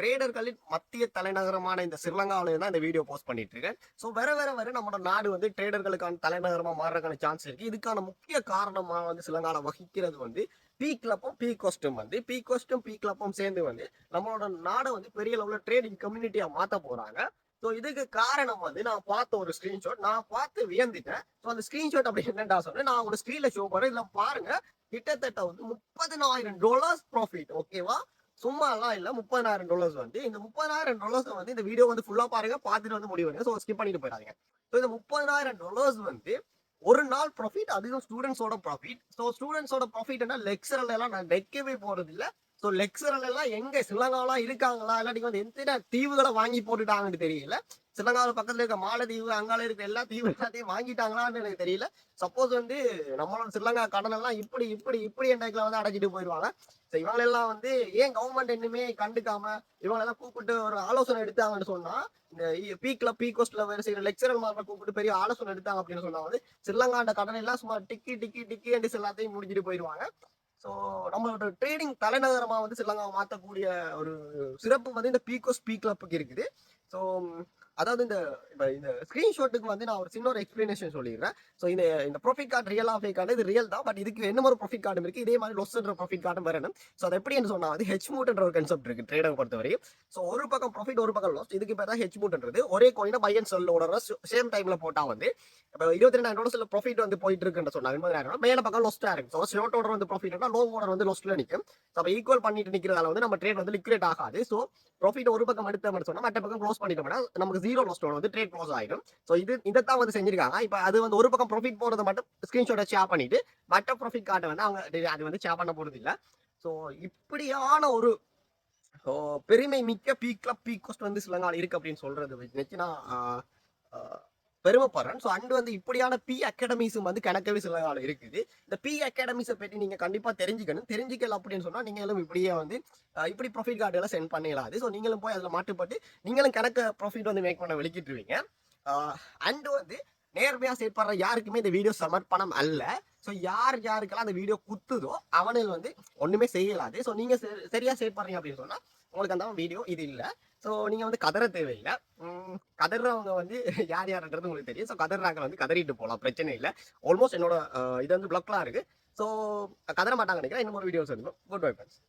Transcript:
ட்ரேடர்களின் மத்திய தலைநகரமான இந்த ஸ்ரீலங்காவில தான் இந்த வீடியோ போஸ்ட் பண்ணிட்டு இருக்கேன். ஸோ வர நம்மளோட நாடு வந்து ட்ரேடர்களுக்கான தலைநகரமா மாறுறதுக்கான சான்ஸ் இருக்கு. இதுக்கான முக்கிய காரணமா வந்து ஸ்ரீலங்காவில் வகிக்கிறது வந்து பீக்லப்பும் பீகோஸ்டும் வந்து பீகோஸ்டும் பீக்லப்பும் சேர்ந்து வந்து நம்மளோட நாடை வந்து பெரிய லெவலில் ட்ரேடிங் கம்யூனிட்டியா மாற்ற போறாங்க. ஸோ இதுக்கு காரணம் வந்து நான் பார்த்த ஒரு ஸ்கிரீன்ஷாட், நான் பார்த்து வியந்துட்டேன். ஸோ அந்த ஸ்கிரீன்ஷாட் அப்படி என்னடா சொன்னேன், நான் ஒரு ஸ்கிரீன்ல ஷோ பண்ணுறேன். இதில் பாருங்க, கிட்டத்தட்ட வந்து $30,000 ப்ராஃபிட். ஓகேவா? சும்மா எல்லாம் இல்ல, $30,000 வந்து இந்த $30,000 வந்து இந்த வீடியோ வந்து ஃபுல்லா பாருங்க, பார்த்துட்டு வந்து முடிவு. ஸோ ஸ்கிப் பண்ணிட்டு போயிடாதீங்க. ஸோ இந்த $30,000 வந்து ஒரு நாள் ப்ராஃபிட், அதுவும் ஸ்டூடெண்ட்ஸோட ப்ராஃபிட். ஸோ ஸ்டூடெண்ட்ஸோட ப்ராஃபிட்னா லெக்சரல் எல்லாம் நான் வைக்கவே போறது இல்ல. ஸோ லெக்சரல் எல்லாம் எங்க ஸ்ரீலங்காவெல்லாம் இருக்காங்களா, இல்லாட்டி வந்து எத்தனை தீவுகளை வாங்கி போட்டுட்டாங்கன்னு தெரியல. ஸ்ரீலங்காவில் பக்கத்துல இருக்க மாலத்தீவு, அங்கால இருக்க எல்லா தீவு எல்லாத்தையும் வாங்கிட்டாங்களான்னு எனக்கு தெரியல. சப்போஸ் வந்து நம்மளோட ஸ்ரீலங்கா கடன் எல்லாம் இப்படி இப்படி இப்படி எண்டைக்குள்ள வந்து அடைச்சிட்டு போயிடுவாங்க. ஸோ இவங்களெல்லாம் வந்து ஏன் கவர்மெண்ட் இன்னுமே கண்டுக்காம இவங்களெல்லாம் கூப்பிட்டு ஒரு ஆலோசனை எடுத்தாங்கன்னு சொன்னா, இந்த பீக்ல பீகோஸ்ட்ல வேறு செய்யற லெக்சரல் மாதிரி கூப்பிட்டு பெரிய ஆலோசனை எடுத்தாங்க அப்படின்னு சொன்னா வந்து ஸ்ரீலங்காண்ட கடன் எல்லாம் சும்மா டிக்கி டிக்கி டிக்கி என்று எல்லாத்தையும் முடிஞ்சிட்டு போயிடுவாங்க. ஸோ நம்மளோட ட்ரேடிங் தலைநகரமா வந்து ஸ்ரீலங்காவை மாற்றக்கூடிய ஒரு சிறப்பு வந்து இந்த பீகோஸ் பீக்லப்புக்கு இருக்குது. ஸோ அதாவது இந்த ஸ்கிரீன்ஷாட்டுக்கு வந்து நான் ஒரு சின்ன ஒரு எக்ஸ்பிளனேஷன் சொல்லிடுறேன். ஸோ இந்த இந்த ப்ராஃபிட் கார்டு ரியலா ஃபேக் கார்டு இது ரியல் தான். பட் இதுக்கு என்ன ஒரு ப்ராஃபிட் கார்டும் இருக்கு, இதே மாதிரி லொஸ்ன்ற ப்ராஃபிட் கார்டும் வரணும். ஸோ அது எப்படி சொன்னா வந்து ஹெச் மூட்ன்ற ஒரு கன்செப்ட் இருக்கு ட்ரேடர் பொறுத்தவரையும். ஸோ ஒரு பக்கம் ப்ராஃபிட் ஒரு பக்கம் லாஸ். இதுக்கு பேர் தான் ஹெச் மூட்ன்றது. ஒரே கோயினை பை அண்ட் செல் ஓடுற சேம் டைம்ல போட்டா வந்து இப்போ $22,000 ப்ராஃபிட் வந்து போயிட்டு இருக்குன்னு சொன்னாங்க. $20,000 மேல பக்கம் லொஸ்டா இருக்கு. ஸோ ஷார்ட் ஆர்டர் வந்து ப்ராஃபிட்னா லோ ஆர்டர் வந்து லொஸ்ட்ல நிற்கும். ஸோ அப்போ ஈக்குவல் பண்ணிட்டு நிற்கிறதால வந்து நம்ம ட்ரேட் வந்து லிக்விட் ஆகாது. ஸோ ப்ராஃபிட் ஒரு பக்கம் எடுத்த சொன்னா மற்ற பக்கம் க்ளோஸ் பண்ணிட்டோம்னா நமக்கு ஜீரோ லாஸ்டோட வந்து ட்ரேட் க்ளோஸ் ஆயிடும். ஸோ இதைத்தான் வந்து செஞ்சிருக்காங்க. இப்போ அது வந்து ஒரு பக்கம் ப்ராஃபிட் போறதை மட்டும் ஸ்கிரீன்ஷாட்டை ஷேர் பண்ணிட்டு மற்ற ப்ராஃபிட் கார்டை வந்து அவங்க அது வந்து ஷேர் பண்ண போறது இல்லை. ஸோ இப்படியான ஒரு பெருமை மிக்க பீக் வந்து ஸ்ரீலங்காவில் இருக்கு அப்படின்னு சொல்றது வச்சு நான் பெருமைப்படுறேன். ஸோ அண்ட் வந்து இப்படியான அகாடமிஸும் வந்து கணக்கவே ஸ்ரீலங்காவில் இருக்குது. இந்த அகாடமிஸை பற்றி நீங்க கண்டிப்பா தெரிஞ்சுக்கணும். தெரிஞ்சுக்கல அப்படின்னு சொன்னா நீங்களும் இப்படியே வந்து இப்படி ப்ராஃபிட் கார்டு எல்லாம் சென்ட் பண்ணிடலாது. ஸோ நீங்களும் போய் அதில் மாட்டுப்பட்டு நீங்களும் கணக்கு ப்ராஃபிட் வந்து மேக் பண்ண வெளிக்கிட்டுருவீங்க. அண்ட் வந்து நேர்மையா செயற்படுற யாருக்குமே இந்த வீடியோ சமர்ப்பணம் அல்ல. ஸோ யாருக்கெல்லாம் அந்த வீடியோ குத்துதோ அவனுக்கு வந்து ஒண்ணுமே செய்யலாது. ஸோ நீங்க சரியா செயற்படுறீங்க அப்படின்னு சொன்னா உங்களுக்கு அந்த வீடியோ இது இல்லை. ஸோ நீங்க வந்து கதற தேவையில்லை. கதறவங்க வந்து யாருன்றது உங்களுக்கு தெரியும். ஸோ கதறாங்க வந்து கதறிட்டு போகலாம், பிரச்சனை இல்லை. ஆல்மோஸ்ட் என்னோட இது வந்து பிளாக்லாம் இருக்கு. ஸோ கதற மாட்டாங்க நினைக்கிறேன். இன்னும் ஒரு வீடியோஸ் இருக்கும். Good bye friends.